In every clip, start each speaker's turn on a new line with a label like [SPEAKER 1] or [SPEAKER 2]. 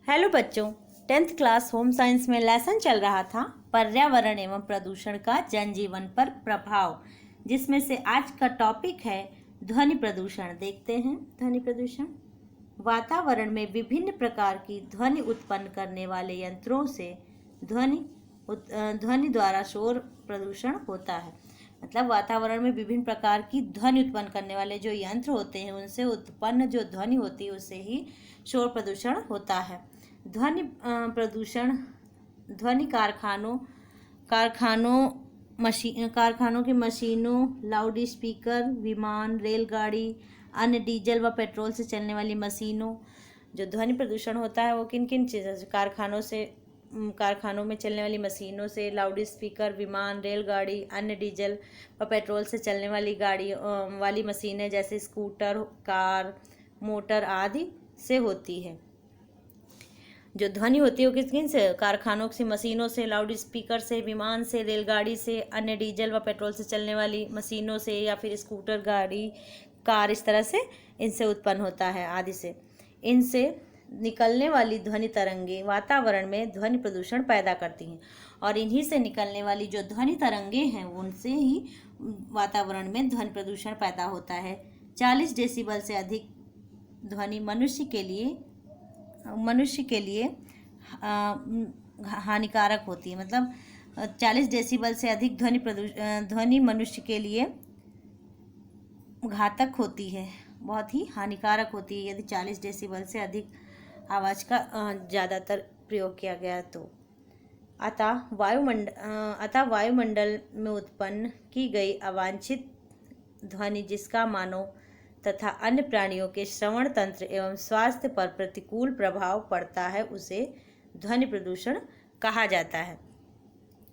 [SPEAKER 1] Hello बच्चों, 10th class home science में lesson चल रहा था पर्यावरण एवं प्रदूषण का जनजीवन पर प्रभाव, जिसमें से आज का टॉपिक है ध्वनि प्रदूषण। देखते हैं ध्वनि प्रदूषण। वातावरण में विभिन्न प्रकार की ध्वनि उत्पन्न करने वाले यंत्रों से ध्वनि द्वारा शोर प्रदूषण होता है। मतलब वातावरण में विभिन्न प्रकार की ध्वनि उत्पन्न करने वाले जो यंत्र होते हैं उनसे उत्पन्न जो ध्वनि होती है उससे ही शोर प्रदूषण होता है। ध्वनि प्रदूषण ध्वनि कारखानों की मशीनों, लाउड स्पीकर, विमान, रेलगाड़ी, अन्य डीजल व पेट्रोल से चलने वाली मशीनों। जो ध्वनि प्रदूषण होता है वो किन किन चीज़ों से? कारखानों में चलने वाली मशीनों से, लाउड स्पीकर, विमान, रेलगाड़ी, अन्य डीजल व पेट्रोल से चलने वाली वाली मशीनें जैसे स्कूटर, कार, मोटर आदि से होती है। जो ध्वनि होती है वो किस किन से? कारखानों से, मशीनों से, लाउड स्पीकर से, विमान से, रेलगाड़ी से, अन्य डीजल व पेट्रोल से चलने वाली मशीनों से, या फिर स्कूटर, गाड़ी, कार, इस तरह से इनसे उत्पन्न होता है आदि से। इनसे निकलने वाली ध्वनि तरंगे वातावरण में ध्वनि प्रदूषण पैदा करती हैं, और इन्हीं से निकलने वाली जो ध्वनि तरंगे हैं उनसे ही वातावरण में ध्वनि प्रदूषण पैदा होता है। 40 डेसिबल से अधिक ध्वनि मनुष्य के लिए हानिकारक होती है। मतलब 40 डेसिबल से अधिक ध्वनि मनुष्य के लिए घातक होती है, बहुत ही हानिकारक होती है यदि 40 डेसिबल से अधिक आवाज़ का ज़्यादातर प्रयोग किया गया तो। अतः वायुमंडल में उत्पन्न की गई अवांछित ध्वनि जिसका मानव तथा अन्य प्राणियों के श्रवण तंत्र एवं स्वास्थ्य पर प्रतिकूल प्रभाव पड़ता है, उसे ध्वनि प्रदूषण कहा जाता है।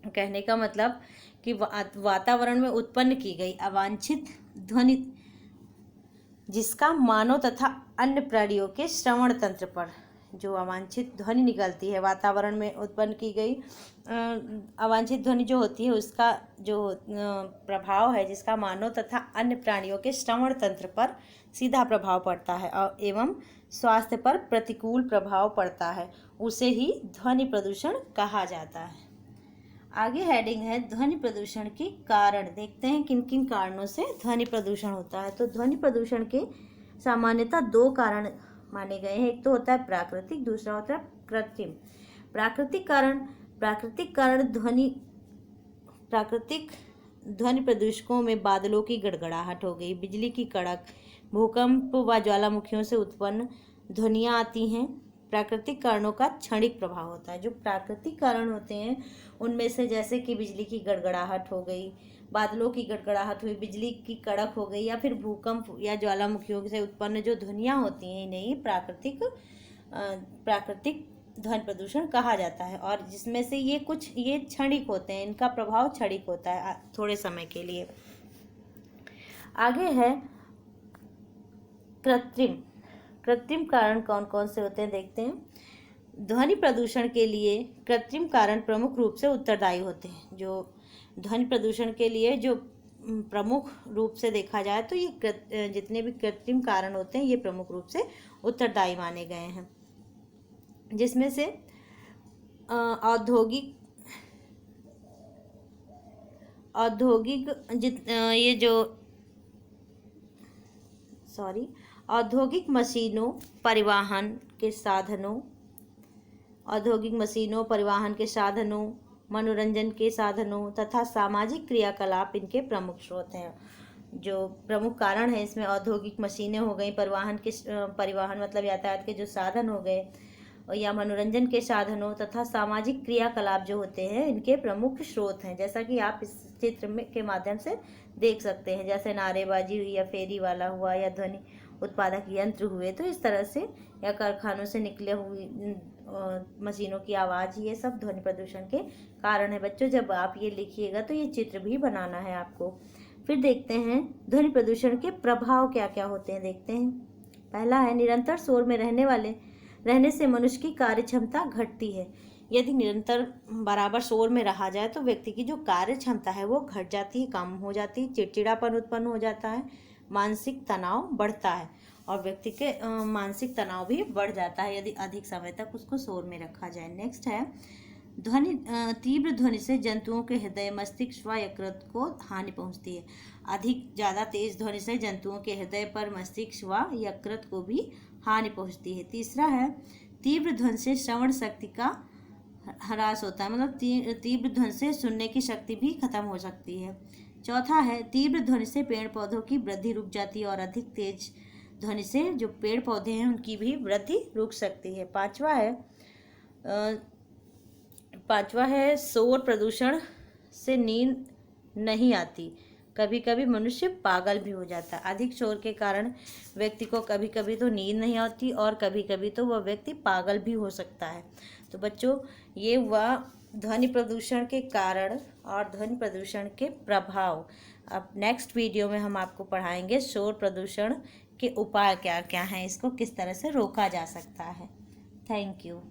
[SPEAKER 1] कहने का मतलब कि वातावरण में उत्पन्न की गई अवांछित ध्वनि जिसका मानव तथा अन्य प्राणियों के श्रवण तंत्र पर, जो अवांछित ध्वनि निकलती है वातावरण में उत्पन्न की गई अवांछित ध्वनि जो होती है उसका जो प्रभाव है जिसका मानव तथा अन्य प्राणियों के श्रवण तंत्र पर सीधा प्रभाव पड़ता है और एवं स्वास्थ्य पर प्रतिकूल प्रभाव पड़ता है, उसे ही ध्वनि प्रदूषण कहा जाता है। आगे हेडिंग है ध्वनि प्रदूषण के कारण। देखते हैं किन किन कारणों से ध्वनि प्रदूषण होता है। तो ध्वनि प्रदूषण के सामान्यतः 2 कारण माने गए हैं। एक तो होता है प्राकृतिक, दूसरा होता है कृत्रिम। प्राकृतिक ध्वनि प्रदूषकों में बादलों की गड़गड़ाहट हो गई, बिजली की कड़क, भूकंप व ज्वालामुखियों से उत्पन्न ध्वनियाँ आती हैं। प्राकृतिक कारणों का क्षणिक प्रभाव होता है। जो प्राकृतिक कारण होते हैं उनमें से जैसे कि बिजली की गड़गड़ाहट हो गई, बादलों की गड़गड़ाहट हुई, बिजली की कड़क हो गई, या फिर भूकंप या ज्वालामुखियों से उत्पन्न जो ध्वनियाँ होती हैं इन्हें प्राकृतिक ध्वनि प्रदूषण कहा जाता है। और जिसमें से ये क्षणिक होते हैं, इनका प्रभाव क्षणिक होता है थोड़े समय के लिए। आगे है कृत्रिम कारण कौन कौन से होते हैं देखते हैं। ध्वनि प्रदूषण के लिए कृत्रिम कारण प्रमुख रूप से उत्तरदायी होते हैं। जो ध्वनि प्रदूषण के लिए जो प्रमुख रूप से देखा जाए तो ये जितने भी कृत्रिम कारण होते हैं ये प्रमुख रूप से उत्तरदायी माने गए हैं, जिसमें से औद्योगिक मशीनों, परिवहन के साधनों, मनोरंजन के साधनों तथा सामाजिक क्रियाकलाप इनके प्रमुख स्रोत हैं। जो प्रमुख कारण है इसमें औद्योगिक मशीनें हो गई, परिवहन मतलब यातायात के जो साधन हो गए, या मनोरंजन के साधनों तथा सामाजिक क्रियाकलाप जो होते हैं इनके प्रमुख स्रोत हैं। जैसा कि आप इस चित्र के माध्यम से देख सकते हैं, जैसे नारेबाजी हुई, या फेरी वाला हुआ, या ध्वनि उत्पादक यंत्र हुए, तो इस तरह से, या कारखानों से निकले हुई मशीनों की आवाज़, ये सब ध्वनि प्रदूषण के कारण है। बच्चों जब आप ये लिखिएगा तो ये चित्र भी बनाना है आपको। फिर देखते हैं ध्वनि प्रदूषण के प्रभाव क्या क्या होते हैं। देखते हैं पहला है निरंतर शोर में रहने से मनुष्य की कार्य क्षमता घटती है। यदि निरंतर बराबर शोर में रहा जाए तो व्यक्ति की जो कार्य क्षमता है वो घट जाती है, कम हो जाती है, चिड़चिड़ापन उत्पन्न हो जाता है, मानसिक तनाव बढ़ता है, और व्यक्ति के मानसिक तनाव भी बढ़ जाता है यदि अधिक समय तक उसको शोर में रखा जाए। नेक्स्ट है ध्वनि। तीव्र ध्वनि से जंतुओं के हृदय, मस्तिष्क व यकृत को हानि पहुंचती है। अधिक ज़्यादा तेज ध्वनि से जंतुओं के हृदय पर, मस्तिष्क व यकृत को भी हानि पहुंचती है। तीसरा है तीव्र ध्वनि से श्रवण शक्ति का ह्रास होता है, मतलब तीव्र ध्वनि से सुनने की शक्ति भी खत्म हो सकती है। चौथा है तीव्र ध्वनि से पेड़ पौधों की वृद्धि रुक जाती है और अधिक तेज ध्वनि से जो पेड़ पौधे हैं उनकी भी वृद्धि रुक सकती है। पांचवा है शोर प्रदूषण से नींद नहीं आती। कभी कभी मनुष्य पागल भी हो जाता है। अधिक शोर के कारण व्यक्ति को कभी कभी तो नींद नहीं आती और कभी कभी तो वह व्यक्ति पागल भी हो सकता है। तो बच्चों, ये हुआ ध्वनि प्रदूषण के कारण और ध्वनि प्रदूषण के प्रभाव। अब नेक्स्ट वीडियो में हम आपको पढ़ाएंगे शोर प्रदूषण के उपाय क्या क्या हैं, इसको किस तरह से रोका जा सकता है। Thank you.